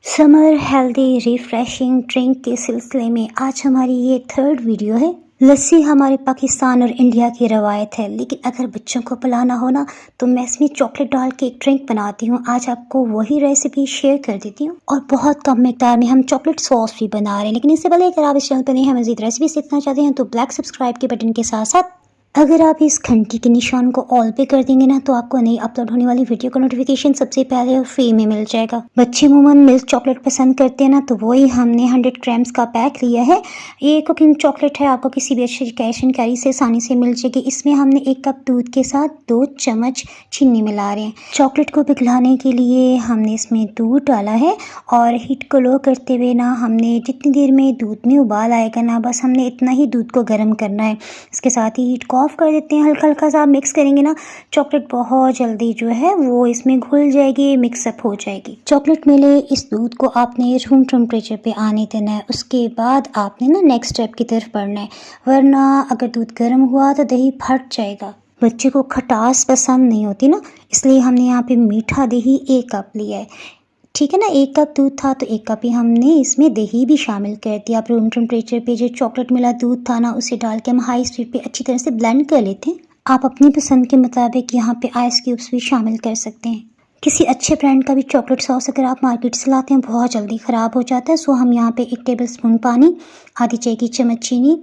Summer healthy refreshing drink के सिलसिले में आज हमारी ये थर्ड वीडियो है। लस्सी हमारे पाकिस्तान और इंडिया की रवायत है, लेकिन अगर बच्चों को पिलाना हो ना तो मैं इसमें चॉकलेट डाल के एक ड्रिंक बनाती हूँ। आज आपको वही रेसिपी शेयर कर देती हूँ और बहुत कम मिकदार में हम चॉकलेट सॉस भी बना रहे हैं। लेकिन इससे पहले अगर आप इस चैनल पर नहीं हैं, मज़ीद रेसिपी सीखना चाहते हैं तो ब्लैक सब्सक्राइब के बटन के साथ साथ अगर आप इस घंटी के निशान को ऑल पे कर देंगे ना तो आपको नई अपलोड होने वाली वीडियो का नोटिफिकेशन सबसे पहले और फ्री में मिल जाएगा। बच्चे अमूमन मिल्क चॉकलेट पसंद करते हैं ना, तो वही हमने 100 ग्राम्स का पैक लिया है। ये कुकिंग चॉकलेट है, आपको किसी भी अच्छी कैश एंड कैरी से आसानी से मिल जाएगी। इसमें हमने 1 कप दूध के साथ 2 चम्मच चीनी मिला रहे हैं। चॉकलेट को पिघलाने के लिए हमने इसमें दूध डाला है और हीट को लो करते हुए ना हमने जितनी देर में दूध में उबाल आएगा ना, बस हमने इतना ही दूध को गर्म करना है। इसके साथ ही हीट को ऑफ कर देते हैं। हल्का हल्का सा मिक्स करेंगे ना, चॉकलेट बहुत जल्दी जो है वो इसमें घुल जाएगी, मिक्सअप हो जाएगी। चॉकलेट मिले इस दूध को आपने रूम टेम्परेचर पे आने देना है। उसके बाद आपने ना नेक्स्ट स्टेप की तरफ बढ़ना है, वरना अगर दूध गर्म हुआ तो दही फट जाएगा। बच्चे को खटास पसंद नहीं होती ना, इसलिए हमने यहाँ पे मीठा दही 1 कप लिया है। ठीक है ना, 1 कप दूध था तो 1 कप ही हमने इसमें दही भी शामिल कर दिया। आप रूम टेम्परेचर पे जो चॉकलेट मिला दूध था ना, उसे डाल के हम हाई स्पीड पे अच्छी तरह से ब्लेंड कर लेते हैं। आप अपनी पसंद के मुताबिक यहाँ पे आइस क्यूब्स भी शामिल कर सकते हैं। किसी अच्छे ब्रांड का भी चॉकलेट सॉस अगर आप मार्केट से लाते हैं बहुत जल्दी ख़राब हो जाता है। सो हम यहाँ पे 1 टेबल स्पून पानी, आधी चाय की चम्मच चीनी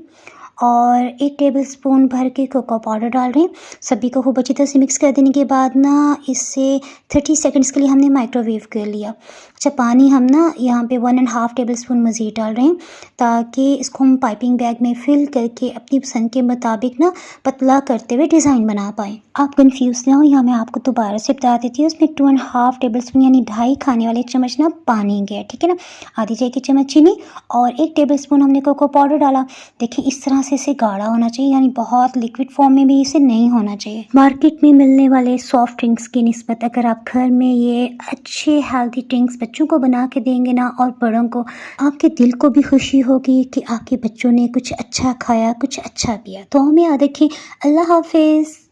और 1 टेबल स्पून भर के कोको पाउडर डाल रहे हैं। सभी को खूब अच्छी तरह से मिक्स कर देने के बाद ना इसे 30 सेकंड्स के लिए हमने माइक्रोवेव कर लिया। अच्छा, पानी हम ना यहाँ पे 1.5 टेबल स्पून मज़ीद डाल रहे हैं ताकि इसको हम पाइपिंग बैग में फिल करके अपनी पसंद के मुताबिक ना पतला करते हुए डिज़ाइन बना पाएँ। आप कंफ्यूज ना हो, यहाँ मैं आपको दोबारा से बता देती हूँ। उसमें 2.5 टेबल स्पून यानी 2.5 खाने वाले चम्मच ना पानी गया, ठीक है ना, आधी चाय की चम्मच चीनी और 1 टेबल स्पून हमने कोको पाउडर डाला। देखिए इस तरह से इसे गाढ़ा होना चाहिए, यानी बहुत लिक्विड फॉर्म में भी इसे नहीं होना चाहिए। मार्केट में मिलने वाले सॉफ्ट ड्रिंक्स की निस्बत अगर आप घर में ये अच्छे हेल्दी ड्रिंक्स बच्चों को बना के देंगे ना और बड़ों को, आपके दिल को भी खुशी होगी कि आपके बच्चों ने कुछ अच्छा खाया, कुछ अच्छा पिया। तो हमें याद रखें। अल्लाह हाफिज़।